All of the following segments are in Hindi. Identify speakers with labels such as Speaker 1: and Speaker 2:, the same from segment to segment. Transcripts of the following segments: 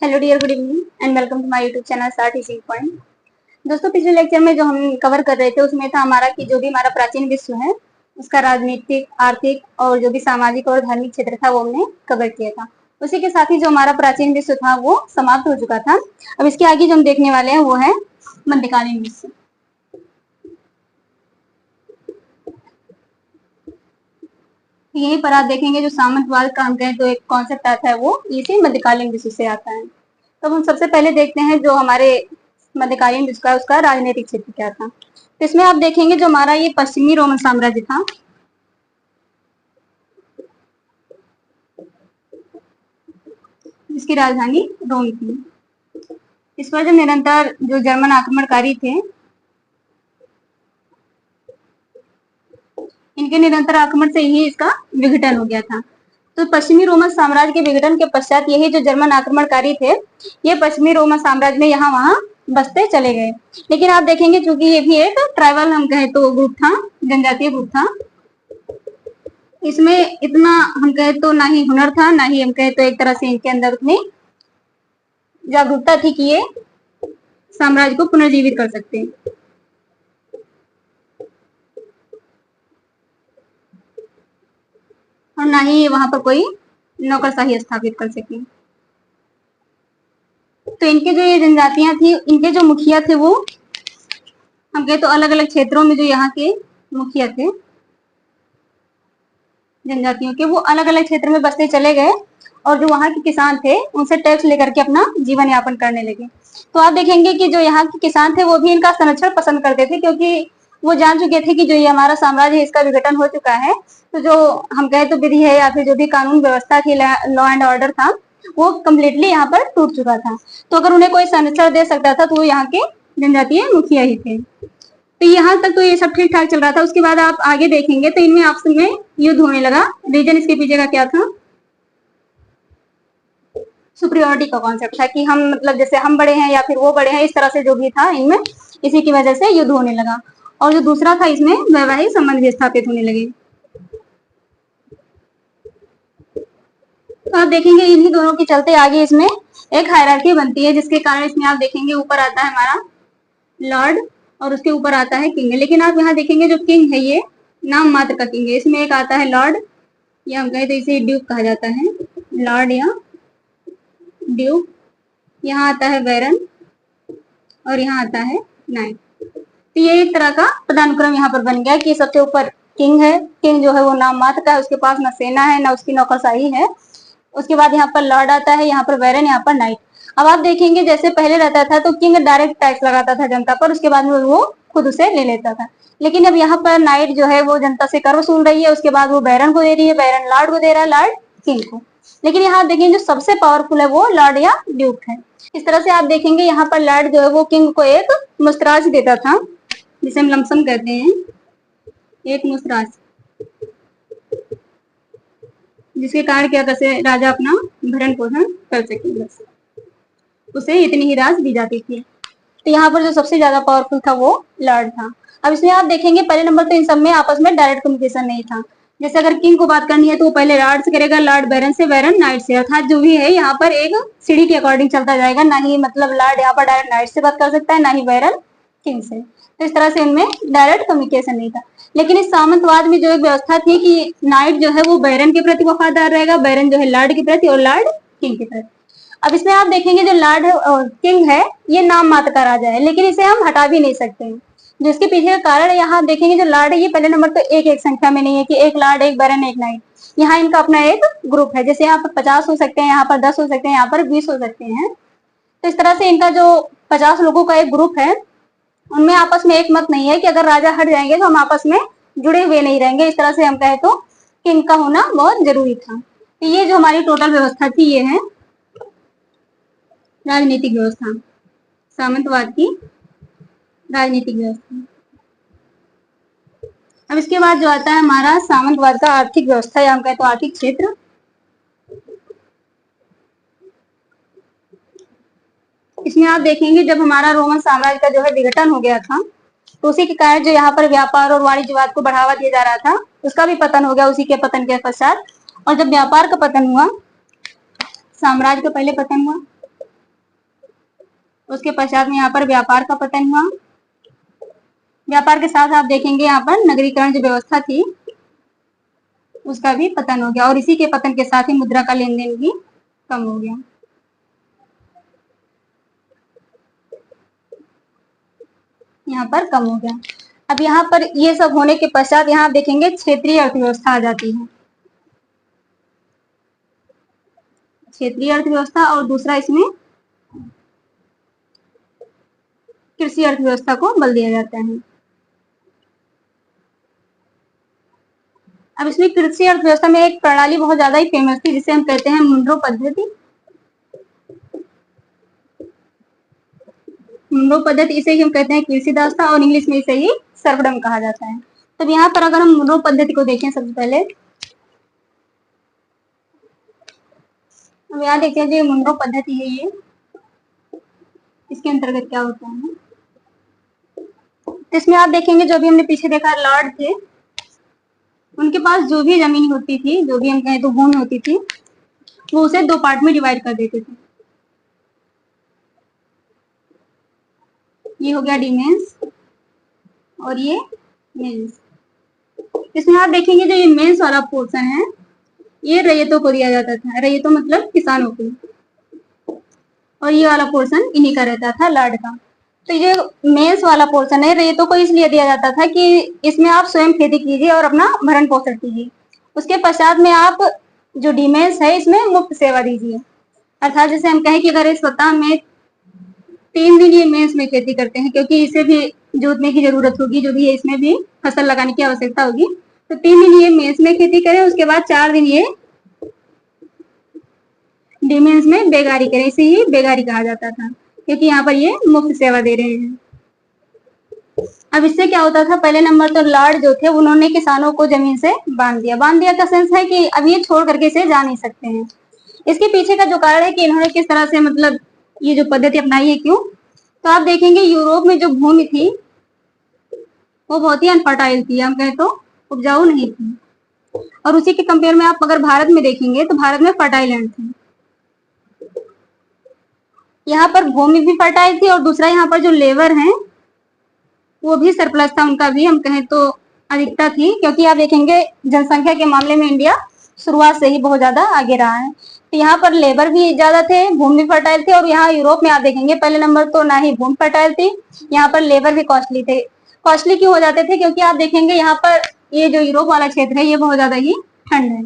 Speaker 1: Hello dear, good evening and welcome to my YouTube channel star teaching point. दोस्तों, पिछले लेक्चर में जो हम कवर कर रहे थे उसमें था हमारा कि जो भी हमारा प्राचीन विश्व है उसका राजनीतिक, आर्थिक और जो भी सामाजिक और धार्मिक क्षेत्र था वो हमने कवर किया था। उसी के साथ ही जो हमारा प्राचीन विश्व था वो समाप्त हो चुका था। अब इसके आगे जो हम देखने वाले हैं वो है मध्यकालीन विश्व। यहीं पर आप देखेंगे जो सामंतवाद का हम कहें तो एक कॉन्सेप्ट आता है वो इसी मध्यकालीन विश्व से आता है। तो हम सबसे पहले देखते हैं जो हमारे मध्यकालीन विश्व का उसका राजनीतिक क्षेत्र क्या था। तो इसमें आप देखेंगे जो हमारा ये पश्चिमी रोमन साम्राज्य था, जिसकी राजधानी रोम थी। इस पर जो निरंतर जो जर्मन आक्रमणकारी थे, इनके निरंतर आक्रमण से ही इसका विघटन हो गया था। तो पश्चिमी रोमन साम्राज्य के विघटन के पश्चात यही जो जर्मन आक्रमणकारी थे ये पश्चिमी रोमन साम्राज्य में यहाँ वहां बसते चले गए। लेकिन आप देखेंगे चूंकि ये भी एक ट्राइबल हम कहें तो ग्रुप था, जनजातीय ग्रुप था, इसमें इतना हम कहे तो ना ही हुनर था, ना ही हम कहे तो एक तरह से इनके अंदर उतनी जागरूकता थी कि ये साम्राज्य को पुनर्जीवित कर सकते हैं। और ना ही वहां पर कोई नौकरशाही स्थापित कर सके। तो इनके जो ये जनजातियां थी, इनके जो मुखिया थे वो हम कहे तो अलग अलग क्षेत्रों में जो यहाँ के मुखिया थे जनजातियों के, वो अलग अलग क्षेत्र में बसते चले गए और जो वहाँ के किसान थे उनसे टैक्स लेकर के अपना जीवन यापन करने लगे। तो आप देखेंगे कि जो यहाँ के किसान थे वो भी इनका संरक्षण पसंद करते थे, क्योंकि वो जान चुके थे कि जो ये हमारा साम्राज्य है इसका विघटन हो चुका है। तो जो हम कहे तो विधि है या फिर जो भी कानून व्यवस्था थी, लॉ एंड ऑर्डर था, वो कम्प्लीटली यहाँ पर टूट चुका था। तो अगर उन्हें कोई संरक्षण दे सकता था तो वो यहाँ के जनजातीय मुखिया ही थे। तो यहाँ तक तो ये सब ठीक ठाक चल रहा था। उसके बाद आप आगे देखेंगे तो इनमें आपस में युद्ध होने लगा। रीजन इसके पीछे का क्या था? सुप्रियोरिटी का कॉन्सेप्ट था कि हम मतलब जैसे हम बड़े हैं या फिर वो बड़े हैं, इस तरह से जो भी था इनमें, इसी की वजह से युद्ध होने लगा। और जो दूसरा था इसमें वैवाहिक संबंध भी स्थापित होने लगे। तो आप देखेंगे इन्हीं दोनों के चलते आगे इसमें एक हायरार्की बनती है, जिसके कारण इसमें आप देखेंगे ऊपर आता है हमारा लॉर्ड और उसके ऊपर आता है किंग। लेकिन आप यहाँ देखेंगे जो किंग है ये नाम मात्र का किंग है। इसमें एक आता है लॉर्ड, या हम कहें तो इसे ड्यूक कहा जाता है, लॉर्ड या ड्यूक। यहाँ आता है बैरन और यहाँ आता है नाइट। तो ये एक तरह का पदानुक्रम यहाँ पर बन गया कि सबसे ऊपर किंग है। किंग जो है वो नाम मात्र का है, उसके पास ना सेना है ना उसकी नौकरशाही है। उसके बाद यहाँ पर लॉर्ड आता है, यहाँ पर बैरन, यहाँ पर नाइट। अब आप देखेंगे जैसे पहले रहता था तो किंग डायरेक्ट टैक्स लगाता था जनता पर, उसके बाद में वो खुद उसे ले लेता था। लेकिन अब यहाँ पर नाइट जो है वो जनता से कर वसूल रही है, उसके बाद वो बैरन को दे रही है, बैरन लॉर्ड को दे रहा है, लॉर्ड किंग को। लेकिन यहाँ देखेंगे जो सबसे पावरफुल है वो लॉर्ड या ड्यूक है। इस तरह से आप देखेंगे यहाँ पर लॉर्ड जो है वो किंग को एक मुस्तराज देता था, जिसे हम लमसम कहते हैं, एक मुस्तराज, जिसके कारण क्या कर राजा अपना भरण पोषण कर सके, बस उसे इतनी ही राज दी जाती थी। तो यहाँ पर जो सबसे ज्यादा पावरफुल था वो लॉर्ड था। अब इसमें आप देखेंगे पहले नंबर तो इन सब में आपस में डायरेक्ट कम्युनिकेशन नहीं था। जैसे अगर किंग को बात करनी है तो वो पहले लॉर्ड से करेगा, लॉर्ड बैरन से, बैरन नाइट से, अर्थात जो भी है यहाँ पर एक सीढ़ी के अकॉर्डिंग चलता जाएगा। ना ही मतलब लॉर्ड यहाँ पर डायरेक्ट नाइट से बात कर सकता है, ना ही बैरन किंग से। तो इस तरह से इनमें डायरेक्ट कम्युनिकेशन नहीं था। लेकिन इस सामंतवाद में जो एक व्यवस्था थी कि नाइट जो है वो बैरन के प्रति वफादार रहेगा, बैरन जो है लॉर्ड के प्रति और लॉर्ड किंग के प्रति। अब इसमें आप देखेंगे जो लॉर्ड किंग है ये नाम मात्र का राजा है, लेकिन इसे हम हटा भी नहीं सकते हैं। जिसके पीछे का कारण यहाँ देखेंगे जो लॉर्ड है ये पहले नंबर तो एक एक संख्या में नहीं है कि एक लॉर्ड, एक बैरन, एक नाइट। यहाँ इनका अपना एक ग्रुप है। जैसे यहाँ पर 50 हो सकते हैं, यहाँ पर 10 हो सकते हैं, यहाँ पर 20 हो सकते हैं। तो इस तरह से इनका जो 50 लोगों का एक ग्रुप है उनमें आपस में एक मत नहीं है कि अगर राजा हट जाएंगे तो हम आपस में जुड़े हुए नहीं रहेंगे। इस तरह से हम कहे तो किंग का होना बहुत जरूरी था। तो ये जो हमारी टोटल व्यवस्था थी ये है राजनीतिक व्यवस्था, सामंतवाद की राजनीतिक व्यवस्था। अब इसके बाद जो आता है हमारा सामंतवाद का आर्थिक व्यवस्था, या हम कहें तो आर्थिक क्षेत्र। इसमें आप देखेंगे जब हमारा रोमन साम्राज्य का जो है विघटन हो गया था तो उसी के कारण जो यहाँ पर व्यापार और वाणिज्यवाद को बढ़ावा दिया जा रहा था उसका भी पतन हो गया उसी के पतन के पश्चात। और जब व्यापार का पतन हुआ, साम्राज्य का पहले पतन हुआ, उसके पश्चात में यहाँ पर व्यापार का पतन हुआ। व्यापार के साथ आप देखेंगे यहाँ पर नगरीकरण जो व्यवस्था थी उसका भी पतन हो गया, और इसी के पतन के साथ ही मुद्रा का लेन देन भी कम हो गया। यहाँ पर कम हो गया। अब यहाँ पर ये सब होने के पश्चात यहाँ आप देखेंगे क्षेत्रीय अर्थव्यवस्था आ जाती है। क्षेत्रीय अर्थव्यवस्था, और दूसरा इसमें कृषि अर्थव्यवस्था को बल दिया जाता है। अब इसमें कृषि अर्थव्यवस्था में एक प्रणाली बहुत ज्यादा ही फेमस थी जिसे हम कहते हैं मुनरो पद्धति। मुनरो पद्धति, इसे ही हम कहते हैं कृषि दास्ता, और इंग्लिश में इसे ही सर्वडम कहा जाता है। तब यहाँ पर अगर हम मुनरो पद्धति को देखें सबसे पहले, अब यहाँ देखते हैं जो मुनरो पद्धति है ये, इसके अंतर्गत क्या होता है। तो इसमें आप देखेंगे जो भी हमने पीछे देखा लॉर्ड थे, उनके पास जो भी जमीन होती थी, जो भी हम कहें तो भूमि होती थी, वो उसे 2 पार्ट में डिवाइड कर देते थे। ये हो गया डिमेंस और ये मेंस। इसमें आप देखेंगे जो ये मेंस वाला पोर्शन है ये रैयतों को दिया जाता था। रैयतों मतलब किसानों को, और ये वाला पोर्शन इन्हीं का रहता था, लॉर्ड का। तो ये मेंस वाला पोर्शन है रैयतों को इसलिए दिया जाता था कि इसमें आप स्वयं खेती कीजिए और अपना भरण पोषण कीजिए। उसके पश्चात में आप जो डिमेंस है इसमें मुफ्त सेवा दीजिए। अर्थात जैसे हम कहें कि अगर इस सप्ताह में 3 दिन ये मेंस में खेती करते हैं, क्योंकि इसे भी जोतने की जरूरत होगी, जो भी है इसमें भी फसल लगाने की आवश्यकता होगी, तो 3 दिन ये मेंस में खेती करें, उसके बाद 4 दिन ये डिमेंस में बेगारी करें। इसे ही बेगारी कहा जाता था, क्योंकि यहाँ पर ये मुफ्त सेवा दे रहे हैं। अब इससे क्या होता था, पहले नंबर तो लॉर्ड जो थे उन्होंने किसानों को जमीन से बांध दिया। बांध दिया का सेंस है कि अब ये छोड़ करके इसे जा नहीं सकते हैं। इसके पीछे का जो कारण है कि इन्होंने किस तरह से मतलब ये जो पद्धति अपनाई है, क्यों, तो आप देखेंगे यूरोप में जो भूमि थी वो बहुत ही अनफर्टाइल थी, हम कहें तो उपजाऊ नहीं थी, और उसी के कंपेयर में आप अगर भारत में देखेंगे तो भारत में फर्टाइल लैंड थी। यहाँ पर भूमि भी फर्टाइल थी, और दूसरा यहाँ पर जो लेबर है वो भी सरप्लस था, उनका भी हम कहें तो अधिकता थी, क्योंकि आप देखेंगे जनसंख्या के मामले में इंडिया शुरुआत से ही बहुत ज्यादा आगे रहा है। तो यहाँ पर लेबर भी ज्यादा थे, भूमि भी फर्टाइल थी, और यहाँ यूरोप में आप देखेंगे पहले नंबर तो ना ही भूमि फर्टाइल थी, यहाँ पर लेबर भी कॉस्टली थे। कॉस्टली क्यों हो जाते थे, क्योंकि आप देखेंगे यहाँ पर ये जो यूरोप वाला क्षेत्र है ये बहुत ज्यादा ही ठंड है।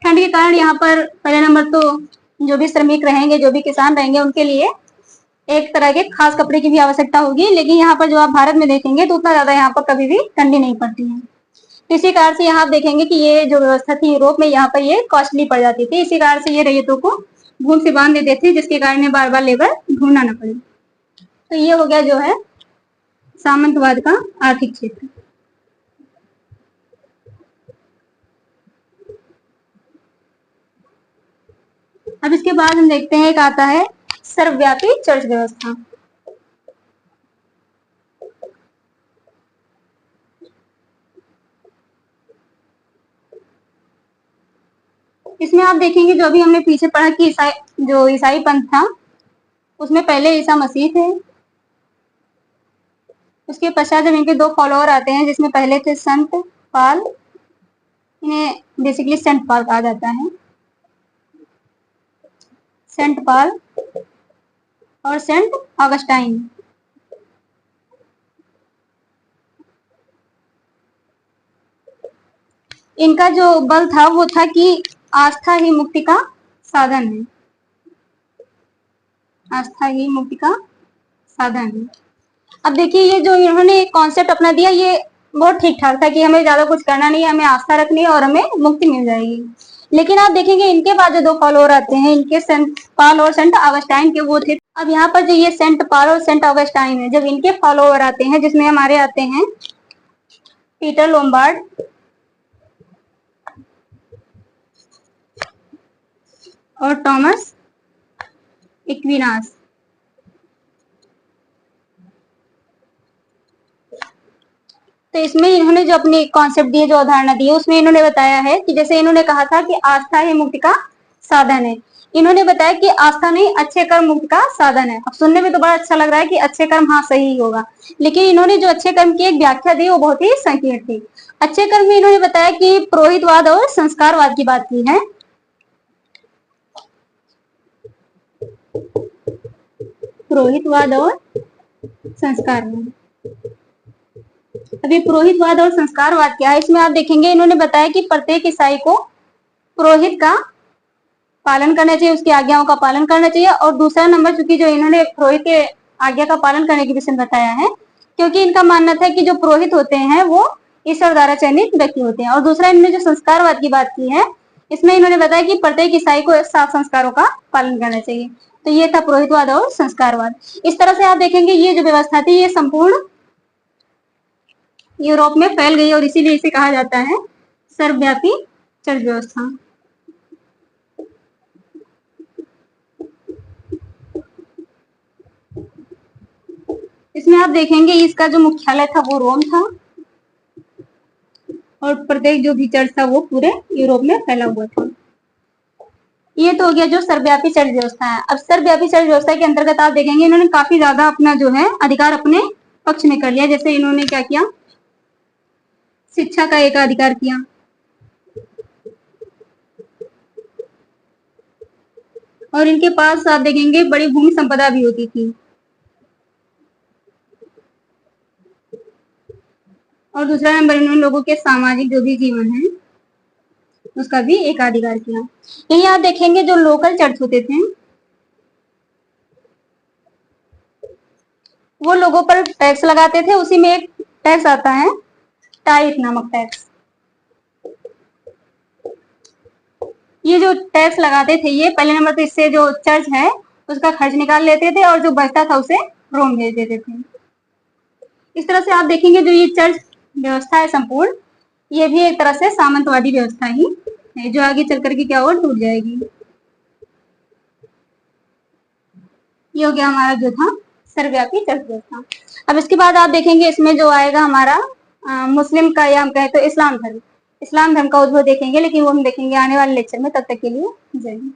Speaker 1: ठंड के कारण यहाँ पर पहले नंबर तो जो भी श्रमिक रहेंगे, जो भी किसान रहेंगे, उनके लिए एक तरह के खास कपड़े की भी आवश्यकता होगी। लेकिन यहाँ पर जो आप भारत में देखेंगे तो उतना ज्यादा यहाँ पर कभी भी ठंडी नहीं पड़ती है। इसी कारण से यहाँ आप देखेंगे कि ये जो व्यवस्था थी यूरोप में, यहाँ पर ये कॉस्टली पड़ जाती थी। इसी कारण से ये रैयतों को भूमि से बांध देते थे, जिसके कारण बार बार लेबर ढूंढना न पड़े। तो ये हो गया जो है सामंतवाद का आर्थिक क्षेत्र। अब इसके बाद हम देखते हैं एक आता है सर्वव्यापी चर्च व्यवस्था। इसमें आप देखेंगे जो अभी हमने पीछे पढ़ा कि ईसाई पंथ था उसमें पहले ईसा मसीह थे। उसके पश्चात जब इनके 2 फॉलोअर आते हैं, जिसमें पहले थे संत पाल, इन्हें बेसिकली सेंट पाल कहा जाता है, सेंट पाल और सेंट ऑगस्टाइन। इनका जो बल था वो था कि आस्था ही मुक्ति का साधन है। आस्था ही मुक्ति का साधन है। अब देखिए ये जो इन्होंने कॉन्सेप्ट अपना दिया ये बहुत ठीक ठाक था कि हमें ज्यादा कुछ करना नहीं है, हमें आस्था रखनी है और हमें मुक्ति मिल जाएगी। लेकिन आप देखेंगे इनके बाद जो 2 फॉलोअर आते हैं, इनके सेंट पाल और सेंट ऑगस्टाइन के, वो थे। अब यहाँ पर जो ये सेंट पाल और सेंट ऑगस्टाइन है, जब इनके फॉलोअर आते हैं, जिसमें हमारे आते हैं पीटर लोम्बार्ड और टॉमस एक्विनास। तो इसमें इन्होंने जो अपनी कॉन्सेप्ट दिए, जो अवधारणा दी है, उसमें इन्होंने बताया है कि जैसे इन्होंने कहा था कि आस्था ही मुक्ति का साधन है। इन्होंने बताया कि आस्था नहीं, अच्छे कर्म मुक्ति का साधन है। अब सुनने में तो बड़ा अच्छा लग रहा है कि अच्छे कर्म, हाँ सही ही होगा, लेकिन इन्होंने जो अच्छे कर्म की एक व्याख्या दी वो बहुत ही संकीर्ण थी। अच्छे कर्म में इन्होंने बताया कि पुरोहितवाद और संस्कारवाद की बात की है। पुरोहितवाद और संस्कारवाद। अभी पुरोहितवाद और संस्कारवाद क्या है, इसमें आप देखेंगे इन्होंने बताया कि प्रत्येक ईसाई को पुरोहित का पालन करना चाहिए, उसकी आज्ञाओं का पालन करना चाहिए। और दूसरा नंबर, चूंकि जो इन्होंने पुरोहित के आज्ञा का पालन करने के विषय में बताया है, क्योंकि इनका मानना था कि जो पुरोहित होते हैं वो ईश्वर द्वारा चयनित व्यक्ति होते हैं। और दूसरा इन्होंने जो संस्कारवाद की बात की है, इसमें इन्होंने बताया कि प्रत्येक ईसाई को 7 संस्कारों का पालन करना चाहिए। तो ये था पुरोहितवाद और संस्कारवाद। इस तरह से आप देखेंगे ये जो व्यवस्था थी ये संपूर्ण यूरोप में फैल गई और इसीलिए इसे कहा जाता है सर्वव्यापी चर्च व्यवस्था। इसमें आप देखेंगे इसका जो मुख्यालय था वो रोम था और प्रत्येक जो भी चर्च था वो पूरे यूरोप में फैला हुआ था। ये तो हो गया जो सर्वव्यापी चर्च व्यवस्था है। अब सर्वव्यापी चर्च व्यवस्था के अंतर्गत आप देखेंगे इन्होंने काफी ज्यादा अपना जो है अधिकार अपने पक्ष में कर लिया। जैसे इन्होंने क्या किया, शिक्षा का एक अधिकार किया, और इनके पास आप देखेंगे बड़ी भूमि संपदा भी होती थी। और दूसरा नंबर, इन्होंने लोगों के सामाजिक जो भी जीवन है उसका भी एक अधिकार किया। यही आप देखेंगे जो लोकल चर्च होते थे वो लोगों पर टैक्स लगाते थे। उसी में एक टैक्स आता है टाइप नामक टैक्स। ये जो टैक्स लगाते थे ये पहले नंबर तो इससे जो चर्च है उसका खर्च निकाल लेते थे और जो बचता था उसे रोम भेज देते थे। इस तरह से आप देखेंगे जो ये चर्च व्यवस्था है संपूर्ण, ये भी एक तरह से सामंतवादी व्यवस्था ही है जो आगे चल करके क्या होगा, टूट जाएगी। ये हो गया हमारा जो था सर्वव्यापी चर्च व्यवस्था। अब इसके बाद आप देखेंगे इसमें जो आएगा हमारा मुस्लिम का, या हम कहें तो इस्लाम धर्म। इस्लाम धर्म का उद्भव देखेंगे, लेकिन वो हम देखेंगे आने वाले लेक्चर में। तब तक के लिए जय हिंद।